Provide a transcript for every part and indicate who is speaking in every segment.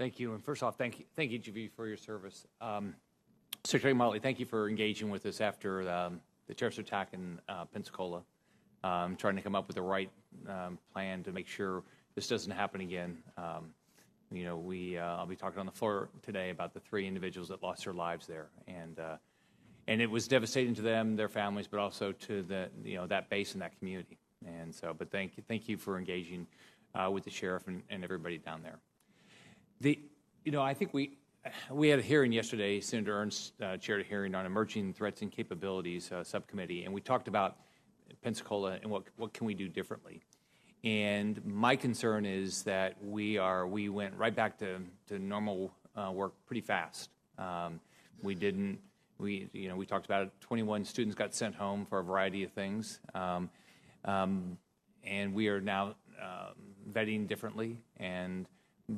Speaker 1: Thank you. And first off, thank each of you for your service. Secretary Motley, thank you for engaging with us after the terrorist attack in Pensacola, trying to come up with the right plan to make sure this doesn't happen again. I'll be talking on the floor today about the 3 individuals that lost their lives there, and it was devastating to them, their families, but also to that base and that community. And so, but thank you for engaging with the sheriff and everybody down there. I think we had a hearing yesterday. Senator Ernst chaired a hearing on emerging threats and capabilities subcommittee, and we talked about Pensacola and what can we do differently. And my concern is that we went right back to normal work pretty fast. We talked about it. 21 students got sent home for a variety of things, and we are now vetting differently.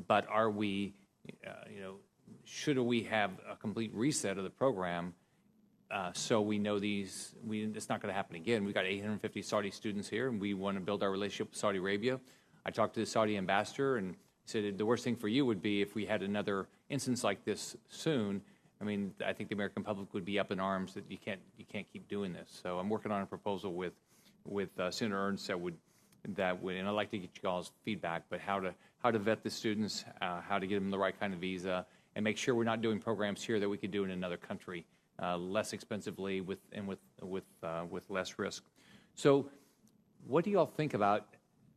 Speaker 1: But are we, should we have a complete reset of the program so we know it's not going to happen again? We've got 850 Saudi students here, and we want to build our relationship with Saudi Arabia. I talked to the Saudi ambassador and said the worst thing for you would be if we had another instance like this soon. I mean, I think the American public would be up in arms that you can't keep doing this. So I'm working on a proposal with Senator Ernst that would, and I'd like to get you all's feedback, but how to vet the students, how to get them the right kind of visa, and make sure we're not doing programs here that we could do in another country less expensively with less risk. So, what do you all think about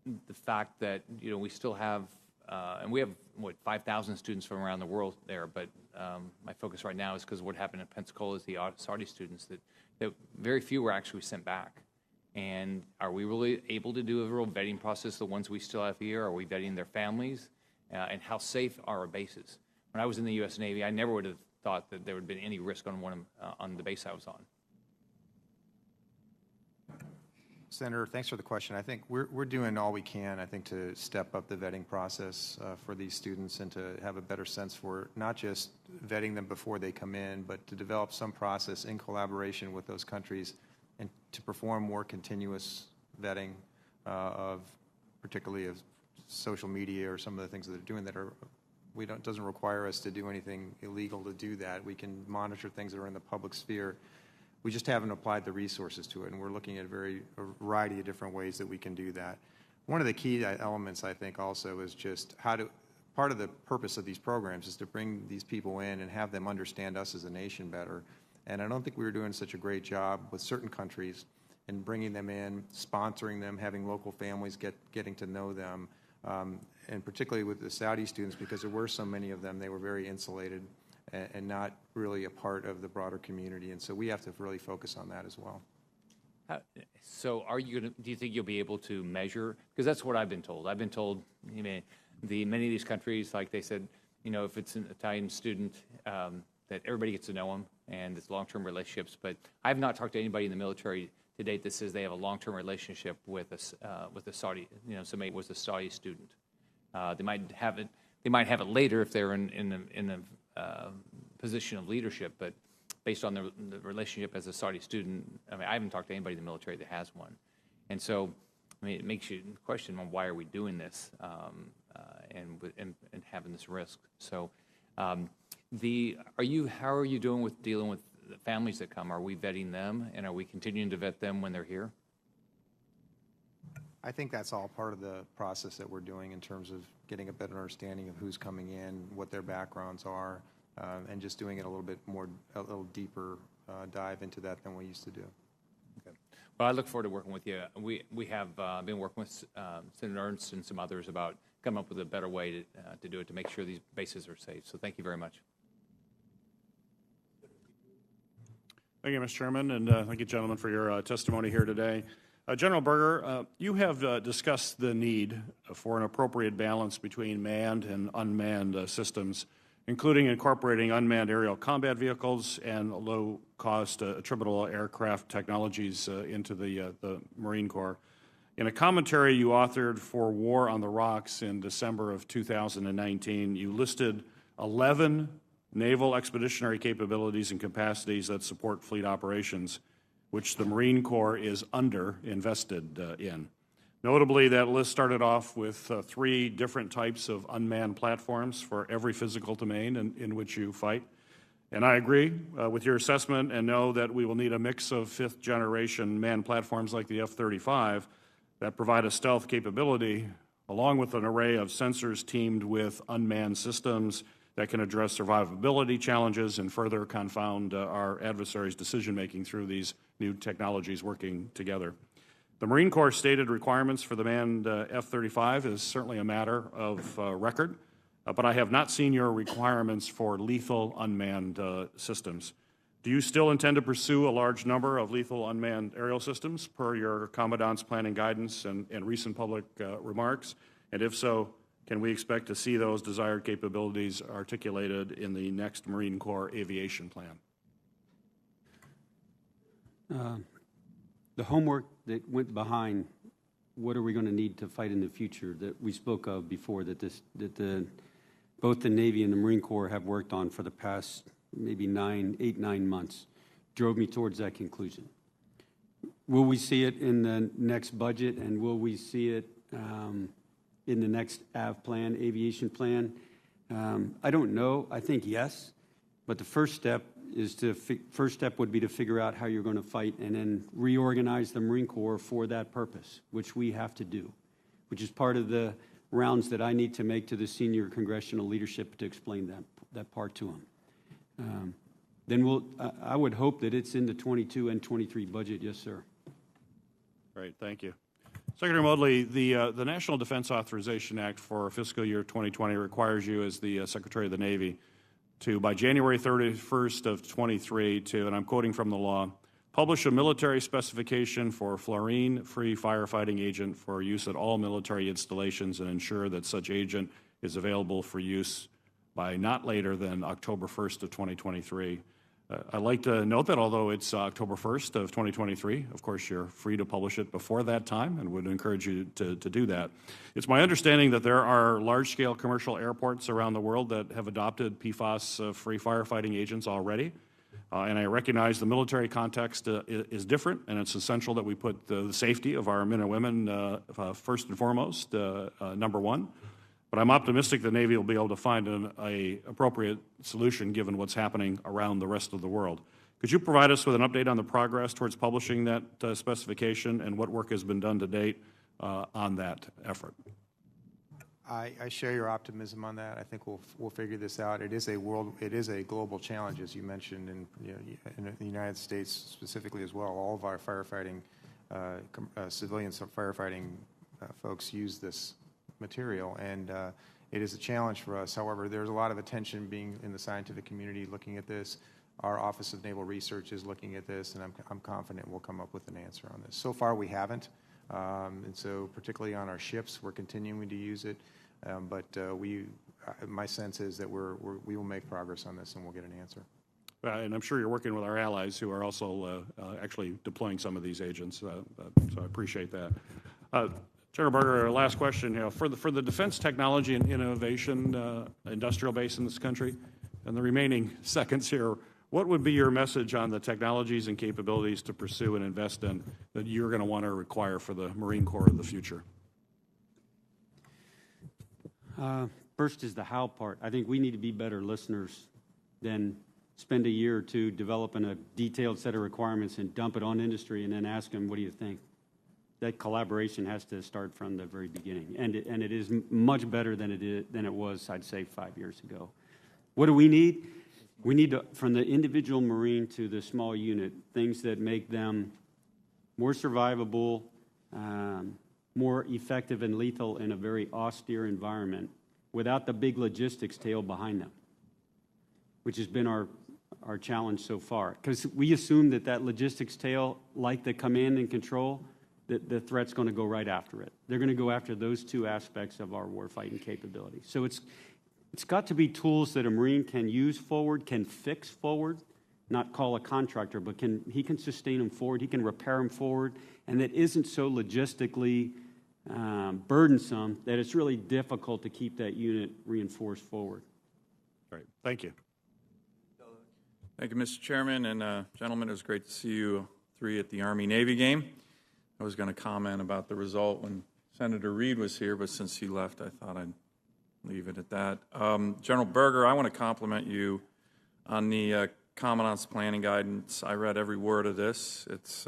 Speaker 1: the fact that we still have and we have 5,000 students from around the world there, but my focus right now is because what happened in Pensacola is the Saudi students that very few were actually sent back. And are we really able to do a real vetting process, the ones we still have here? Are we vetting their families? And how safe are our bases? When I was in the U.S. Navy, I never would have thought that there would have been any risk on the base I was on.
Speaker 2: Senator, thanks for the question. I think we're doing all we can, I think, to step up the vetting process for these students and to have a better sense for not just vetting them before they come in, but to develop some process in collaboration with those countries and to perform more continuous vetting particularly of social media or some of the things that they're doing that doesn't require us to do anything illegal to do that. We can monitor things that are in the public sphere. We just haven't applied the resources to it, and we're looking at a variety of different ways that we can do that. One of the key elements, I think, also is just part of the purpose of these programs is to bring these people in and have them understand us as a nation better. And I don't think we were doing such a great job with certain countries in bringing them in, sponsoring them, having local families getting to know them, and particularly with the Saudi students, because there were so many of them, they were very insulated and not really a part of the broader community. And so we have to really focus on that as well.
Speaker 1: So do you think you'll be able to measure? Because that's what I've been told. I've been told many of these countries, like they said, if it's an Italian student, that everybody gets to know them and it's long-term relationships. But I have not talked to anybody in the military to date that says they have a long-term relationship with a Saudi, somebody was a Saudi student. They might have it later if they're in a position of leadership, but based on the relationship as a Saudi student, I haven't talked to anybody in the military that has one. And so, it makes you question on why are we doing this and having this risk. So, how are you doing with dealing with the families that come? Are we vetting them, and are we continuing to vet them when they're here?
Speaker 2: I think that's all part of the process that we're doing in terms of getting a better understanding of who's coming in, what their backgrounds are, and just doing it a little deeper dive into that than we used to do.
Speaker 1: Okay. Well, I look forward to working with you. We have been working with Senator Ernst and some others about coming up with a better way to do it to make sure these bases are safe. So thank you very much.
Speaker 3: Thank you, Mr. Chairman, and thank you, gentlemen, for your testimony here today. General Berger, you have discussed the need for an appropriate balance between manned and unmanned systems, including incorporating unmanned aerial combat vehicles and low-cost attributable aircraft technologies into the Marine Corps. In a commentary you authored for War on the Rocks in December of 2019, you listed 11 naval expeditionary capabilities and capacities that support fleet operations, which the Marine Corps is under-invested in. Notably, that list started off with 3 different types of unmanned platforms for every physical domain in which you fight. And I agree with your assessment and know that we will need a mix of 5th-generation manned platforms like the F-35 that provide a stealth capability, along with an array of sensors teamed with unmanned systems that can address survivability challenges and further confound our adversaries' decision-making through these new technologies working together. The Marine Corps stated requirements for the manned F-35 is certainly a matter of record, but I have not seen your requirements for lethal unmanned systems. Do you still intend to pursue a large number of lethal unmanned aerial systems per your Commandant's planning guidance and recent public remarks? And if so, can we expect to see those desired capabilities articulated in the next Marine Corps aviation plan?
Speaker 4: The homework that went behind what are we going to need to fight in the future that we spoke of before, both the Navy and the Marine Corps have worked on for the past maybe 9 months, drove me towards that conclusion. Will we see it in the next budget, and will we see it in the next AV plan, aviation plan? I don't know. I think yes, but the first step would be to figure out how you're going to fight and then reorganize the Marine Corps for that purpose, which we have to do, which is part of the rounds that I need to make to the senior congressional leadership to explain that part to them. Then I would hope that it's in the 22 and 23 budget. Yes, sir.
Speaker 3: Great, thank you. Secretary Modly, the National Defense Authorization Act for fiscal year 2020 requires you as the Secretary of the Navy to, by January 31st of 23, and I'm quoting from the law, publish a military specification for fluorine-free firefighting agent for use at all military installations and ensure that such agent is available for use by not later than October 1st of 2023. I'd like to note that although it's October 1st of 2023, of course you're free to publish it before that time and would encourage you to do that. It's my understanding that there are large-scale commercial airports around the world that have adopted PFAS-free firefighting agents already. And I recognize the military context is different, and it's essential that we put the safety of our men and women first and foremost, number one. But I'm optimistic the Navy will be able to find an appropriate solution given what's happening around the rest of the world. Could you provide us with an update on the progress towards publishing that specification and what work has been done to date on that effort?
Speaker 2: I share your optimism on that. I think we'll figure this out. It is a global challenge, as you mentioned, and in the United States specifically as well. All of our firefighting, civilian firefighting folks use this material, and it is a challenge for us. However, there's a lot of attention being in the scientific community looking at this. Our Office of Naval Research is looking at this, and I'm confident we'll come up with an answer on this. So far, we haven't, and so particularly on our ships, we're continuing to use it. But my sense is that we will make progress on this, and we'll get an answer.
Speaker 3: And I'm sure you're working with our allies who are also actually deploying some of these agents, so I appreciate that. General Berger, last question. For the defense technology and innovation industrial base in this country, and the remaining seconds here, what would be your message on the technologies and capabilities to pursue and invest in that you're going to want to require for the Marine Corps of the future?
Speaker 4: First is the how part. I think we need to be better listeners than spend a year or two developing a detailed set of requirements and dump it on industry and then ask them, what do you think? That collaboration has to start from the very beginning, and it is much better than it was, I'd say, 5 years ago. What do we need? We need to, from the individual Marine to the small unit, things that make them more survivable, more effective and lethal in a very austere environment without the big logistics tail behind them, which has been our challenge so far. Because we assume that logistics tail, like the command and control, the threat's going to go right after it. They're going to go after those two aspects of our warfighting capability. So it's got to be tools that a Marine can use forward, can fix forward, not call a contractor, but he can sustain them forward, he can repair them forward, and that isn't so logistically burdensome that it's really difficult to keep that unit reinforced forward.
Speaker 3: Great. Thank you.
Speaker 5: Thank you, Mr. Chairman. And gentlemen, it was great to see you three at the Army-Navy game. I was going to comment about the result when Senator Reid was here, but since he left, I thought I'd leave it at that. General Berger, I want to compliment you on the Commandant's planning guidance. I read every word of this. It's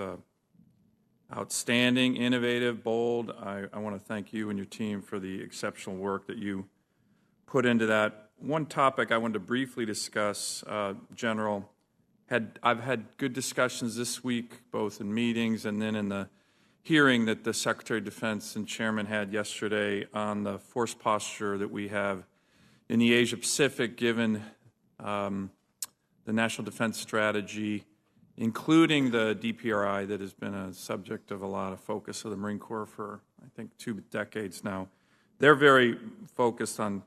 Speaker 5: outstanding, innovative, bold. I want to thank you and your team for the exceptional work that you put into that. One topic I wanted to briefly discuss, General, I've had good discussions this week, both in meetings and then in the hearing that the Secretary of Defense and Chairman had yesterday on the force posture that we have in the Asia Pacific, given the National Defense Strategy, including the DPRI that has been a subject of a lot of focus of the Marine Corps for, I think, 2 decades now. They're very focused on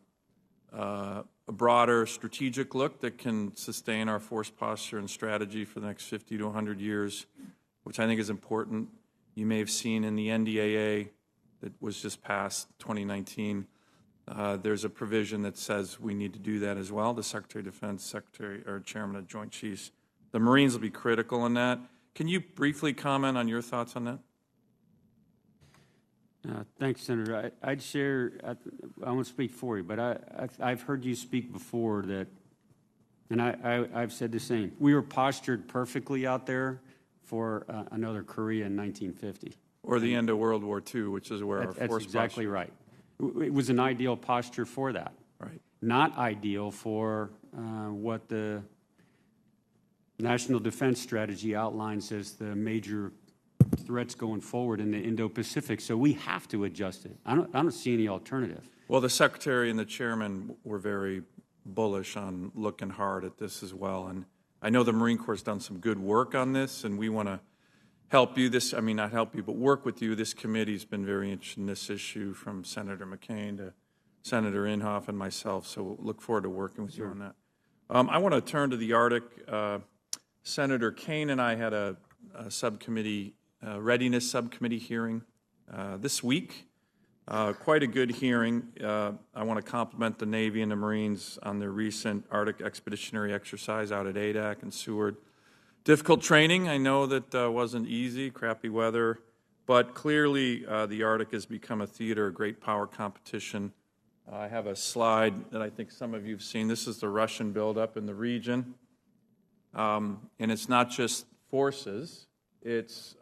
Speaker 5: a broader strategic look that can sustain our force posture and strategy for the next 50 to 100 years, which I think is important. You may have seen in the NDAA that was just passed 2019, there's a provision that says we need to do that as well. The Secretary of Defense, Secretary or Chairman of Joint Chiefs, the Marines will be critical in that. Can you briefly comment on your thoughts on that?
Speaker 4: Thanks, Senator. I'd share, I won't speak for you, but I've heard you speak before that, and I've said the same. We were postured perfectly out there for another Korea in 1950.
Speaker 5: Or the end of World War II, which is where our force
Speaker 4: That's exactly
Speaker 5: posture.
Speaker 4: Right. It was an ideal posture for that.
Speaker 5: Right.
Speaker 4: Not ideal for what the National Defense Strategy outlines as the major threats going forward in the Indo-Pacific. So we have to adjust it. I don't see any alternative.
Speaker 5: Well, the Secretary and the Chairman were very bullish on looking hard at this as well. And I know the Marine Corps has done some good work on this, and we want to help you. Not help you, but work with you. This committee's been very interested in this issue, from Senator McCain to Senator Inhofe and myself, so we'll look forward to working with you on that. I want to turn to the Arctic. Senator Kaine and I had a subcommittee, readiness subcommittee hearing this week. Quite a good hearing. I want to compliment the Navy and the Marines on their recent Arctic expeditionary exercise out at Adak and Seward. Difficult training. I know that wasn't easy, crappy weather, but clearly the Arctic has become a theater of great power competition. I have a slide that I think some of you have seen. This is the Russian buildup in the region. And it's not just forces, it's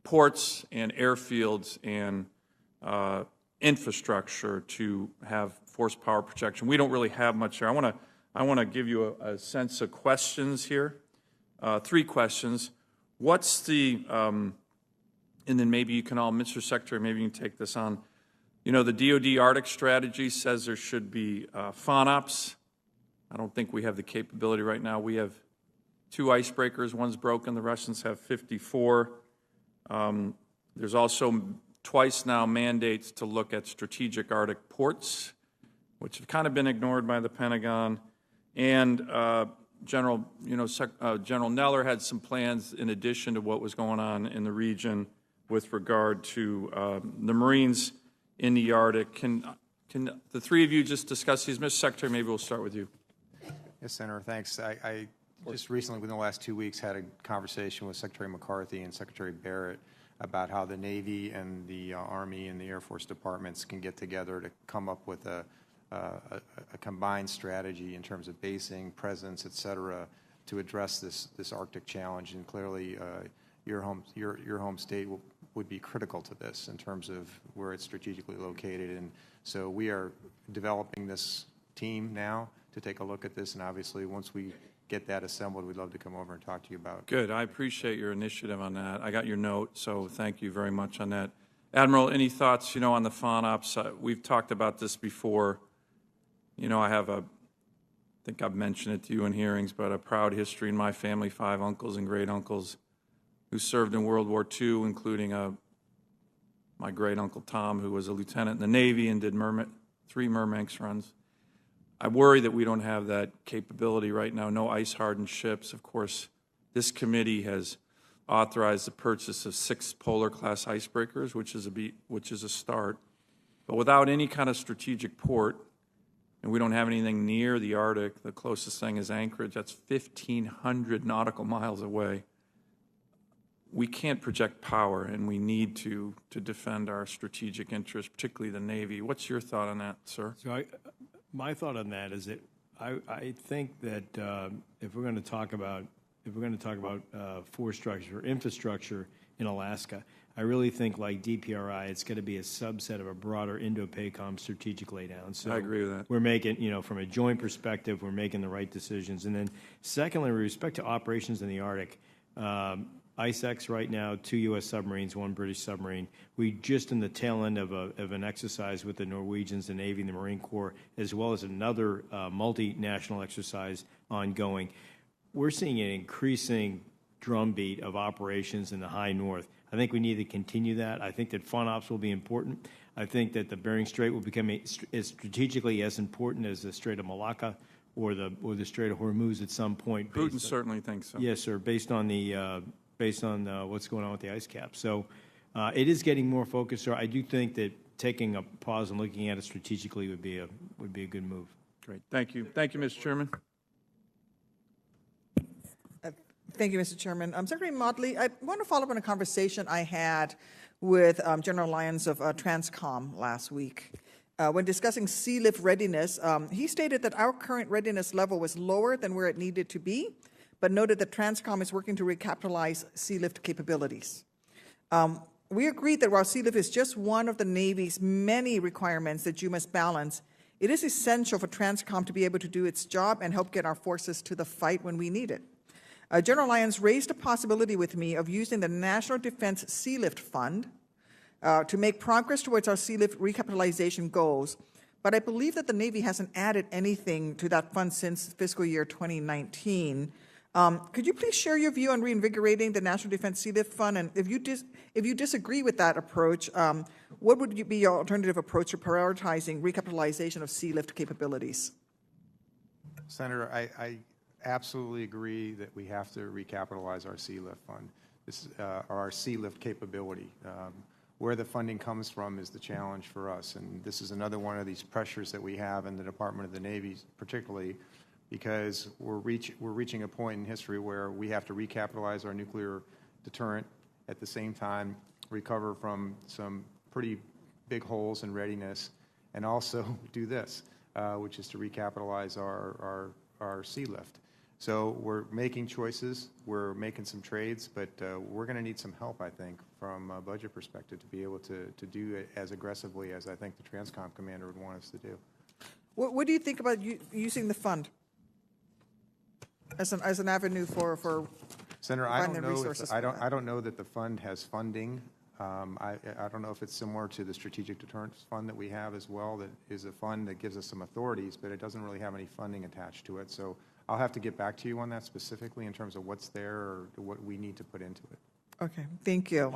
Speaker 5: ports and airfields and infrastructure to have force power protection. We don't really have much here. I want to give you a sense of questions here. 3 questions. What's the, and then maybe you can all, Mr. Secretary, maybe you can take this on. You know, the DoD Arctic strategy says there should be FONOPs. I don't think we have the capability right now. We have 2 icebreakers. One's broken. The Russians have 54. There's also twice now mandates to look at strategic Arctic ports, which have kind of been ignored by the Pentagon. And General Neller had some plans in addition to what was going on in the region with regard to the Marines in the Arctic. Can the 3 of you just discuss these? Mr. Secretary, maybe we'll start with you.
Speaker 2: Yes, Senator, thanks. I just recently, within the last 2 weeks, had a conversation with Secretary McCarthy and Secretary Barrett about how the Navy and the Army and the Air Force departments can get together to come up with a combined strategy in terms of basing, presence, et cetera, to address this Arctic challenge. And clearly, your home state would be critical to this in terms of where it's strategically located. And so we are developing this team now to take a look at this. And obviously, once we get that assembled, we'd love to come over and talk to you about it.
Speaker 5: Good. I appreciate your initiative on that. I got your note, so thank you very much on that. Admiral, any thoughts, on the FONOPs? We've talked about this before. I think I've mentioned it to you in hearings, but a proud history in my family, 5 uncles and great uncles who served in World War II, including my great uncle Tom, who was a lieutenant in the Navy and did 3 Mermanx runs. I worry that we don't have that capability right now. No ice-hardened ships. Of course, this committee has authorized the purchase of 6 Polar-class icebreakers, which is a start. But without any kind of strategic port, and we don't have anything near the Arctic, the closest thing is Anchorage. That's 1,500 nautical miles away. we can't project power, and we need to defend our strategic interests, particularly the Navy. What's your thought on that, sir?
Speaker 6: So my thought on that is that I think that if we're going to talk about force structure or infrastructure in Alaska, I really think like DPRI, it's going to be a subset of a broader Indo-PACOM strategic laydown. So
Speaker 5: I agree with that.
Speaker 6: We're making, from a joint perspective, we're making the right decisions. And then secondly, with respect to operations in the Arctic, ISEX right now, 2 U.S. submarines, 1 British submarine. We just in the tail end of an exercise with the Norwegians, the Navy, and the Marine Corps, as well as another multinational exercise ongoing. We're seeing an increasing drumbeat of operations in the high north. I think we need to continue that. I think that FONOPS will be important. I think that the Bering Strait will become as strategically as important as the Strait of Malacca or the Strait of Hormuz at some point.
Speaker 5: Putin certainly thinks so.
Speaker 6: Yes, sir. Based on what's going on with the ice cap. So it is getting more focused. So I do think that taking a pause and looking at it strategically would be a good move.
Speaker 5: Great. Thank you. Thank you, Mr. Chairman.
Speaker 7: Thank you, Mr. Chairman. Secretary Motley, I want to follow up on a conversation I had with General Lyons of TRANSCOM last week. When discussing sea lift readiness, he stated that our current readiness level was lower than where it needed to be, but noted that TRANSCOM is working to recapitalize sea lift capabilities. We agreed that while sea lift is just one of the Navy's many requirements that you must balance, it is essential for TRANSCOM to be able to do its job and help get our forces to the fight when we need it. General Lyons raised a possibility with me of using the National Defense Sea Lift Fund to make progress towards our sea lift recapitalization goals, but I believe that the Navy hasn't added anything to that fund since fiscal year 2019. Could you please share your view on reinvigorating the National Defense Sea Lift Fund? And if you disagree with that approach, what would be your alternative approach to prioritizing recapitalization of sea lift capabilities?
Speaker 2: Senator, I absolutely agree that we have to recapitalize our sea lift fund, or our sea lift capability. Where the funding comes from is the challenge for us, and this is another one of these pressures that we have in the Department of the Navy, particularly because we're reaching a point in history where we have to recapitalize our nuclear deterrent, at the same time recover from some pretty big holes in readiness, and also do this, which is to recapitalize our sea lift. So we're making choices, we're making some trades, but we're going to need some help, I think, from a budget perspective to be able to do it as aggressively as I think the TRANSCOM commander would want us to do.
Speaker 7: What do you think about using the fund as an avenue for
Speaker 2: Senator, I don't know.
Speaker 7: Resources
Speaker 2: I don't know that the fund has funding. I don't know if it's similar to the Strategic Deterrence Fund that we have as well. That is a fund that gives us some authorities, but it doesn't really have any funding attached to it. So I'll have to get back to you on that specifically in terms of what's there or what we need to put into it.
Speaker 7: Okay, thank you.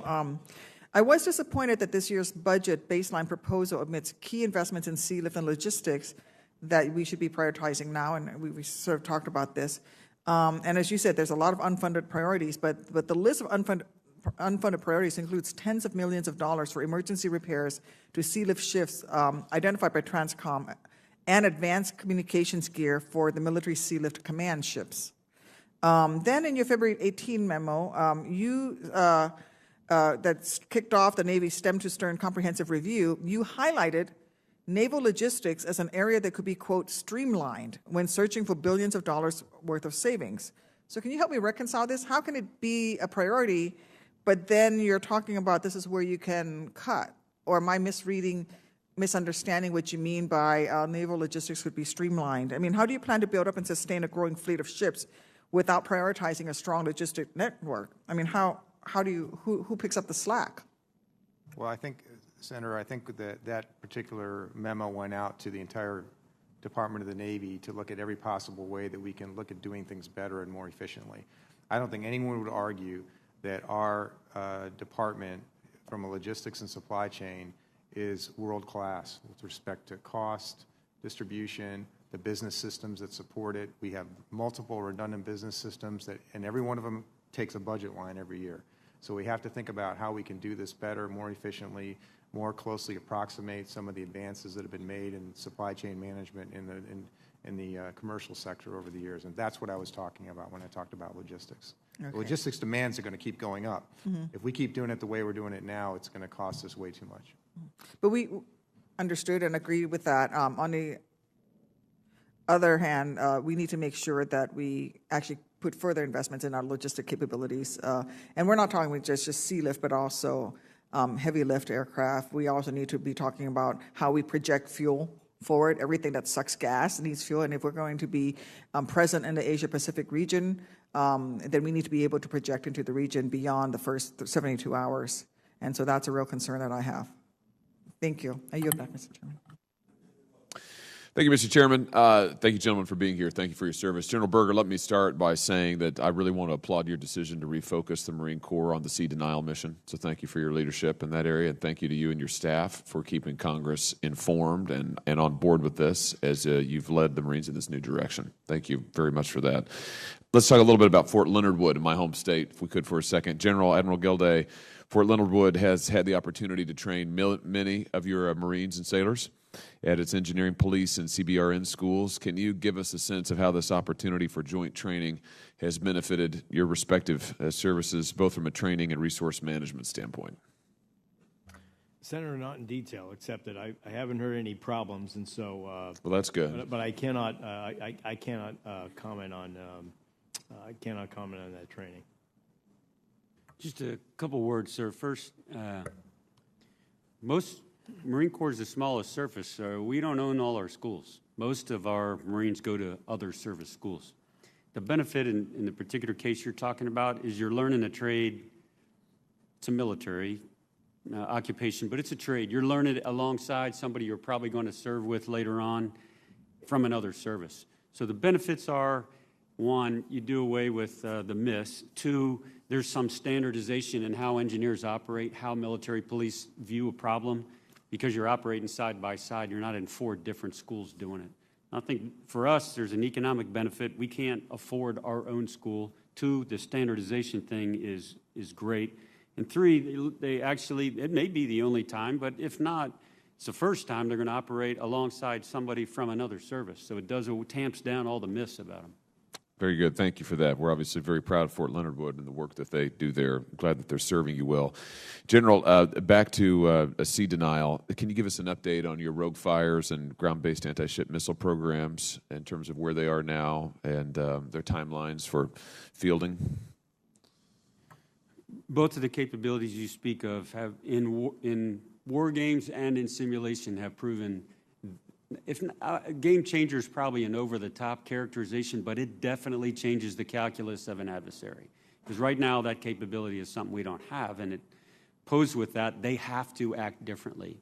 Speaker 7: I was disappointed that this year's budget baseline proposal omits key investments in sea lift and logistics that we should be prioritizing now, and we sort of talked about this. And as you said, there's a lot of unfunded priorities, but the list of unfunded priorities includes tens of millions of dollars for emergency repairs to sea lift ships identified by TRANSCOM and advanced communications gear for the military sea lift command ships. Then in your February 18 memo, that's kicked off the Navy's stem to stern comprehensive review, you highlighted naval logistics as an area that could be, quote, streamlined when searching for billions of dollars worth of savings. So can you help me reconcile this? How can it be a priority, but then you're talking about this is where you can cut? Or am I misunderstanding what you mean by naval logistics could be streamlined? I mean, how do you plan to build up and sustain a growing fleet of ships without prioritizing a strong logistic network? I mean, who picks up the slack?
Speaker 2: Well, I think, Senator, that particular memo went out to the entire Department of the Navy to look at every possible way that we can look at doing things better and more efficiently. I don't think anyone would argue that our department, from a logistics and supply chain, is world-class with respect to cost, distribution, the business systems that support it. We have multiple redundant business systems and every one of them takes a budget line every year. So we have to think about how we can do this better, more efficiently. more closely approximate some of the advances that have been made in supply chain management in the commercial sector over the years. And that's what I was talking about when I talked about logistics.
Speaker 7: Okay.
Speaker 2: Logistics demands are going to keep going up. If we keep doing it the way we're doing it now, it's going to cost us way too much.
Speaker 7: But we understood and agreed with that. On the other hand, we need to make sure that we actually put further investments in our logistic capabilities. And we're not talking about just sea lift, but also heavy lift aircraft. We also need to be talking about how we project fuel forward. Everything that sucks gas needs fuel. And if we're going to be present in the Asia-Pacific region, then we need to be able to project into the region beyond the first 72 hours. And so that's a real concern that I have. Thank you. I yield back, Mr. Chairman.
Speaker 8: Thank you, Mr. Chairman. Thank you, gentlemen, for being here. Thank you for your service. General Berger, let me start by saying that I really want to applaud your decision to refocus the Marine Corps on the sea denial mission. So thank you for your leadership in that area, and thank you to you and your staff for keeping Congress informed and on board with this as you've led the Marines in this new direction. Thank you very much for that. Let's talk a little bit about Fort Leonard Wood in my home state, if we could, for a second. Admiral Gilday, Fort Leonard Wood has had the opportunity to train many of your Marines and sailors at its engineering, police, and CBRN schools. Can you give us a sense of how this opportunity for joint training has benefited your respective services, both from a training and resource management standpoint?
Speaker 6: Senator, not in detail, except that I haven't heard any problems, and so.
Speaker 8: Well, that's good.
Speaker 6: But I cannot I cannot comment on that training.
Speaker 4: Just a couple words, sir. First, most Marine Corps is the smallest service, so we don't own all our schools. Most of our Marines go to other service schools. The benefit in the particular case you're talking about is you're learning a trade. It's a military occupation, but it's a trade. You're learning it alongside somebody you're probably going to serve with later on from another service. So the benefits are, one, you do away with the miss. Two, there's some standardization in how engineers operate, how military police view a problem. Because you're operating side by side, you're not in 4 different schools doing it. I think for us, there's an economic benefit. We can't afford our own school. 2, the standardization thing is great. And 3, they actually, it may be the only time, but if not, it's the first time they're going to operate alongside somebody from another service. So it tamps down all the myths about them.
Speaker 8: Very good. Thank you for that. We're obviously very proud of Fort Leonard Wood and the work that they do there. I'm glad that they're serving you well. General, back to sea denial. Can you give us an update on your rogue fires and ground-based anti-ship missile programs in terms of where they are now and their timelines for fielding?
Speaker 4: Both of the capabilities you speak of have in war games and in simulation have proven. If game changer is probably an over-the-top characterization, but it definitely changes the calculus of an adversary. Because right now, that capability is something we don't have, and it posed with that, they have to act differently.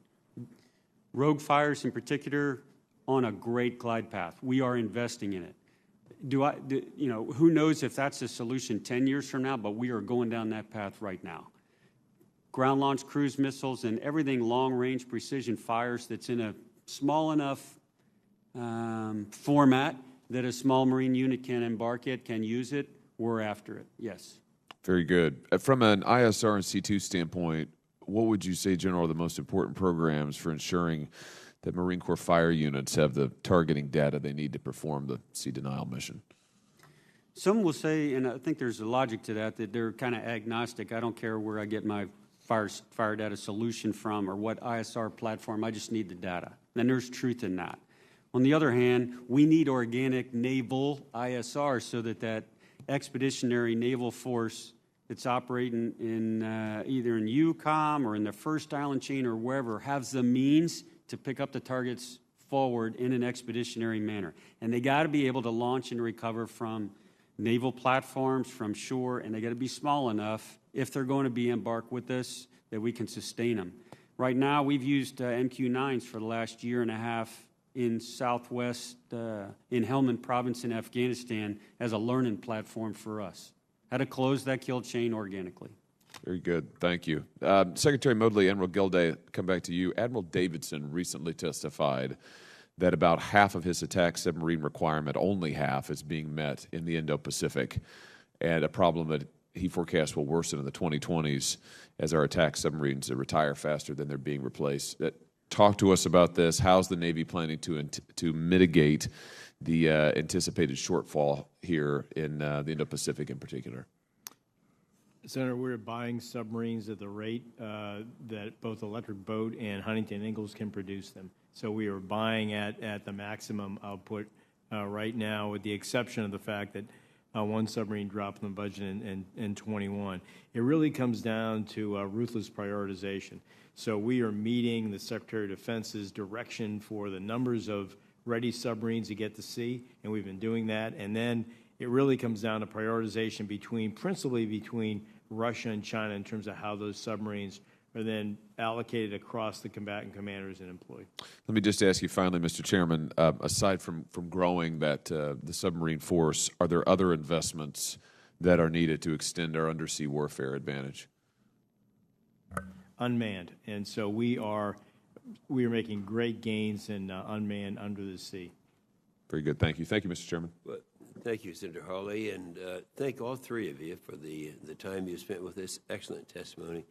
Speaker 4: Rogue fires, in particular, on a great glide path. We are investing in it. Who knows if that's a solution 10 years from now, but we are going down that path right now. Ground-launched cruise missiles and everything long-range precision fires that's in a small enough format that a small Marine unit can embark it, can use it, we're after it, yes.
Speaker 8: Very good. From an ISR and C2 standpoint, what would you say, General, are the most important programs for ensuring that Marine Corps fire units have the targeting data they need to perform the sea denial mission?
Speaker 4: Some will say, and I think there's a logic to that they're kind of agnostic. I don't care where I get my fire data solution from or what ISR platform, I just need the data. And there's truth in that. On the other hand, we need organic naval ISR so that expeditionary naval force that's operating in either in EUCOM or in the first island chain or wherever has the means to pick up the targets forward in an expeditionary manner. And they got to be able to launch and recover from naval platforms, from shore, and they got to be small enough, if they're going to be embarked with us, that we can sustain them. Right now, we've used MQ-9s for the last year and a half in southwest, in Helmand Province in Afghanistan as a learning platform for us. How to close that kill chain organically.
Speaker 8: Very good. Thank you. Secretary Modly, Admiral Gilday, come back to you. Admiral Davidson recently testified that about half of his attack submarine requirement, only half, is being met in the Indo-Pacific, and a problem that he forecasts will worsen in the 2020s as our attack submarines retire faster than they're being replaced. Talk to us about this. How's the Navy planning to mitigate the anticipated shortfall here in the Indo-Pacific in particular?
Speaker 6: Senator, we're buying submarines at the rate that both Electric Boat and Huntington Ingalls can produce them. So we are buying at the maximum output right now, with the exception of the fact that one submarine dropped in the budget in 21. It really comes down to ruthless prioritization. So we are meeting the Secretary of Defense's direction for the numbers of ready submarines to get to sea, and we've been doing that. And then it really comes down to prioritization principally between Russia and China in terms of how those submarines are then allocated across the combatant commanders and employed.
Speaker 8: Let me just ask you finally, Mr. Chairman, aside from growing the submarine force, are there other investments that are needed to extend our undersea warfare advantage?
Speaker 6: Unmanned. And so we are making great gains in unmanned under the sea.
Speaker 8: Very good. Thank you. Thank you, Mr. Chairman.
Speaker 9: Well, thank you, Senator Hawley, and thank all three of you for the time you spent with this excellent testimony.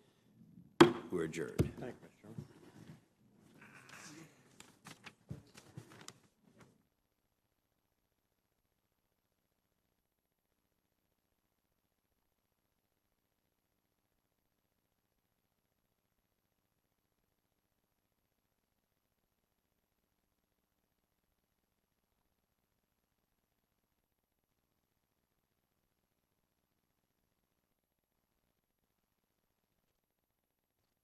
Speaker 9: We're adjourned.
Speaker 3: Thank you.